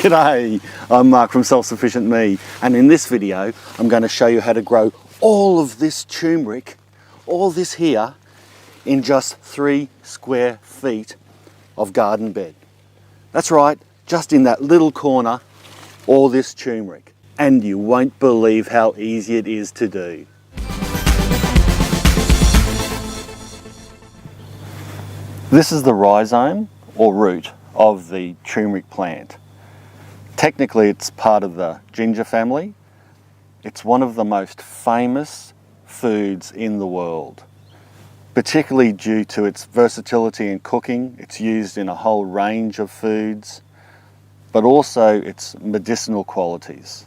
G'day, I'm Mark from Self Sufficient Me, and in this video I'm going to show you how to grow all of this turmeric, all this here, in just 3 square feet of garden bed. That's right, just in that little corner, all this turmeric. And you won't believe how easy it is to do. This is the rhizome or root of the turmeric plant. Technically it's part of the ginger family. It's one of the most famous foods in the world, particularly due to its versatility in cooking. It's used in a whole range of foods, but also its medicinal qualities.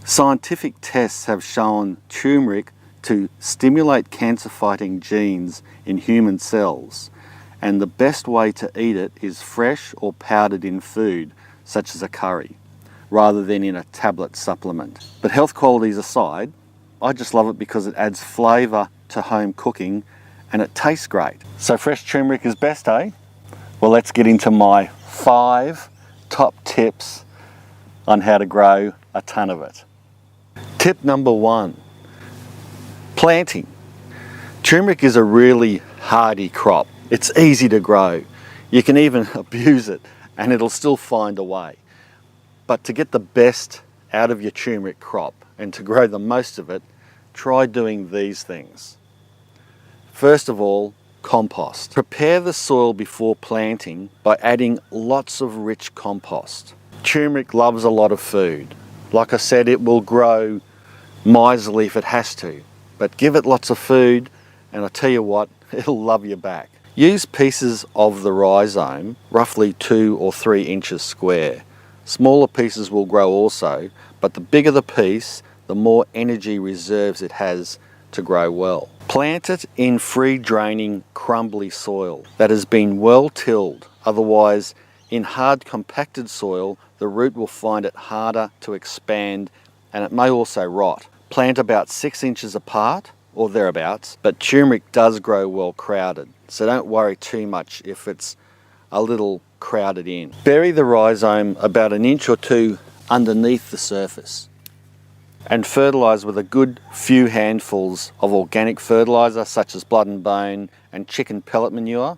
Scientific tests have shown turmeric to stimulate cancer-fighting genes in human cells, and the best way to eat it is fresh or powdered in food, such as a curry, rather than in a tablet supplement. But health qualities aside, I just love it because it adds flavour to home cooking and it tastes great. So fresh turmeric is best, eh? Well, let's get into my 5 top tips on how to grow a ton of it. Tip number 1, planting. Turmeric is a really hardy crop. It's easy to grow. You can even abuse it and it'll still find a way. But to get the best out of your turmeric crop and to grow the most of it, try doing these things. First of all, compost. Prepare the soil before planting by adding lots of rich compost. Turmeric loves a lot of food. Like I said, it will grow miserly if it has to, but give it lots of food and I tell you what, it'll love you back. Use pieces of the rhizome, roughly 2 or 3 inches square. Smaller pieces will grow also, but the bigger the piece, the more energy reserves it has to grow well. Plant it in free draining, crumbly soil that has been well tilled. Otherwise, in hard compacted soil, the root will find it harder to expand and it may also rot. Plant about 6 inches apart or thereabouts, but turmeric does grow well crowded, so don't worry too much if it's a little crowded in. Bury the rhizome about 1 inch or 2 underneath the surface and fertilise with a good few handfuls of organic fertiliser such as blood and bone and chicken pellet manure,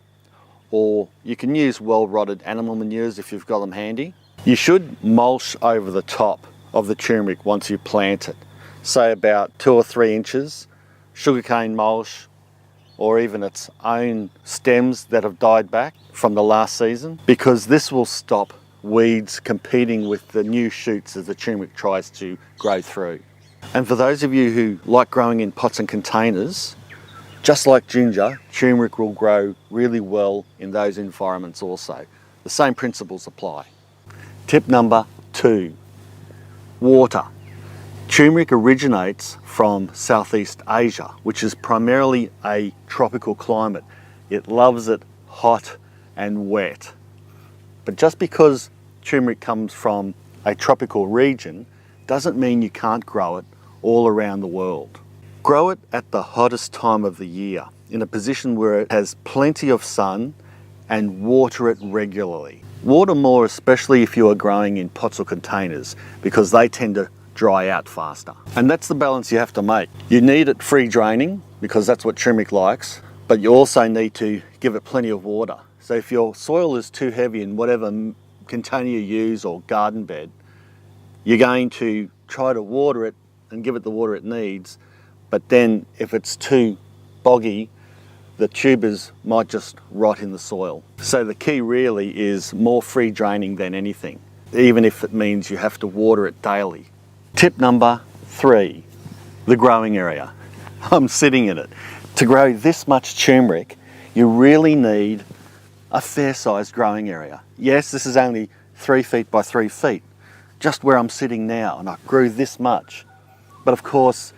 or you can use well-rotted animal manures if you've got them handy. You should mulch over the top of the turmeric once you plant it, say about 2 or 3 inches, sugarcane mulch, or even its own stems that have died back from the last season, because this will stop weeds competing with the new shoots as the turmeric tries to grow through. And for those of you who like growing in pots and containers, just like ginger, turmeric will grow really well in those environments also. The same principles apply. Tip number 2, water. Turmeric originates from Southeast Asia, which is primarily a tropical climate. It loves it hot and wet. But just because turmeric comes from a tropical region doesn't mean you can't grow it all around the world. Grow it at the hottest time of the year, in a position where it has plenty of sun, and water it regularly. Water more, especially if you are growing in pots or containers, because they tend to dry out faster. And that's the balance you have to make. You need it free draining because that's what turmeric likes, but you also need to give it plenty of water. So if your soil is too heavy in whatever container you use or garden bed, you're going to try to water it and give it the water it needs, but then if it's too boggy, the tubers might just rot in the soil. So the key really is more free draining than anything, even if it means you have to water it daily. Tip number 3, the growing area. I'm sitting in it. To grow this much turmeric, you really need a fair-sized growing area. Yes, this is only 3 feet by 3 feet, just where I'm sitting now, and I grew this much. But of course,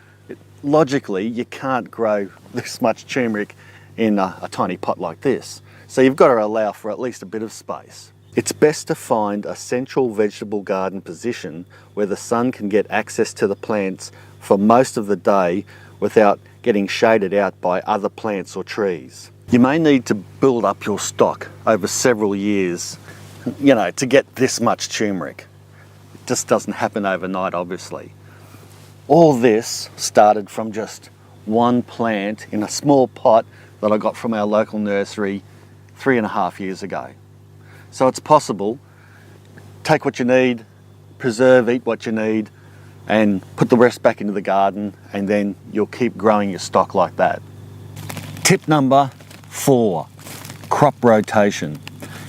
logically, you can't grow this much turmeric in a tiny pot like this. So you've got to allow for at least a bit of space. It's best to find a central vegetable garden position where the sun can get access to the plants for most of the day without getting shaded out by other plants or trees. You may need to build up your stock over several years, to get this much turmeric. just doesn't happen overnight, obviously. All this started from just one plant in a small pot that I got from our local nursery 3.5 years ago. So it's possible. Take what you need, preserve, eat what you need, and put the rest back into the garden, and then you'll keep growing your stock like that. Tip number 4, crop rotation.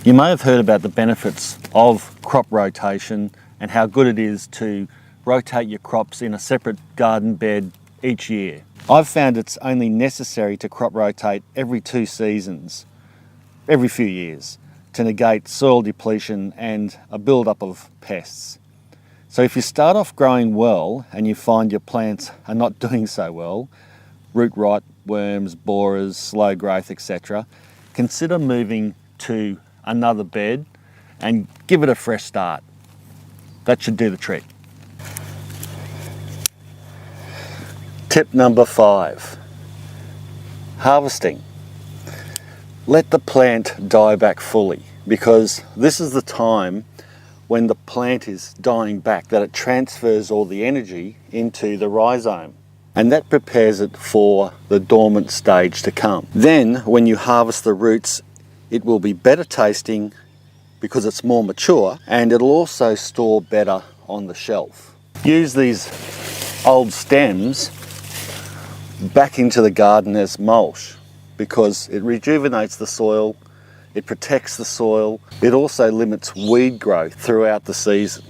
You may have heard about the benefits of crop rotation and how good it is to rotate your crops in a separate garden bed each year. I've found it's only necessary to crop rotate every 2 seasons, every few years, to negate soil depletion and a build-up of pests. So if you start off growing well and you find your plants are not doing so well, root rot, worms, borers, slow growth, etc., consider moving to another bed and give it a fresh start. That should do the trick. Tip number 5, harvesting. Let the plant die back fully, because this is the time when the plant is dying back that it transfers all the energy into the rhizome, and that prepares it for the dormant stage to come. Then when you harvest the roots, it will be better tasting because it's more mature, and it'll also store better on the shelf. Use these old stems back into the garden as mulch because it rejuvenates the soil, it protects the soil, it also limits weed growth throughout the season.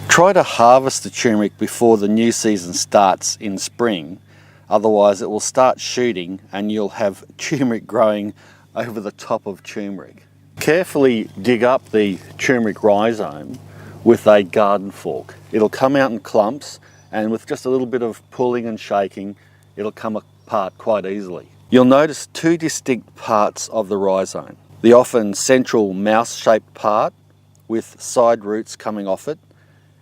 Try to harvest the turmeric before the new season starts in spring, otherwise it will start shooting and you'll have turmeric growing over the top of turmeric. Carefully dig up the turmeric rhizome with a garden fork. It'll come out in clumps, and with just a little bit of pulling and shaking, it'll come apart quite easily. You'll notice 2 distinct parts of the rhizome. The often central mouse-shaped part with side roots coming off it,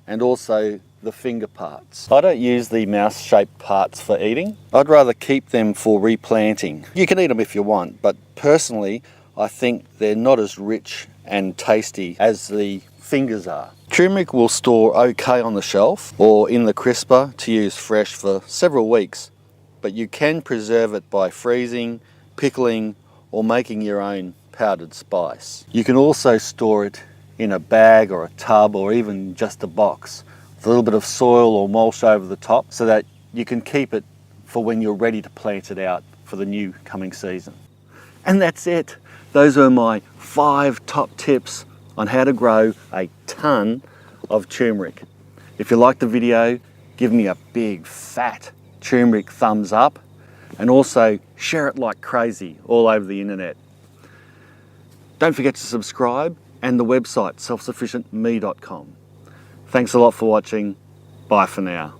and also the finger parts. I don't use the mouse-shaped parts for eating. I'd rather keep them for replanting. You can eat them if you want, but personally, I think they're not as rich and tasty as the fingers are. Turmeric will store okay on the shelf or in the crisper to use fresh for several weeks, but you can preserve it by freezing, pickling, or making your own powdered spice. You can also store it in a bag or a tub or even just a box with a little bit of soil or mulch over the top so that you can keep it for when you're ready to plant it out for the new coming season. And that's it. Those are my 5 top tips on how to grow a ton of turmeric. If you liked the video, give me a big fat turmeric thumbs up, and also share it like crazy all over the internet. Don't forget to subscribe, and the website selfsufficientme.com. Thanks a lot for watching. Bye for now.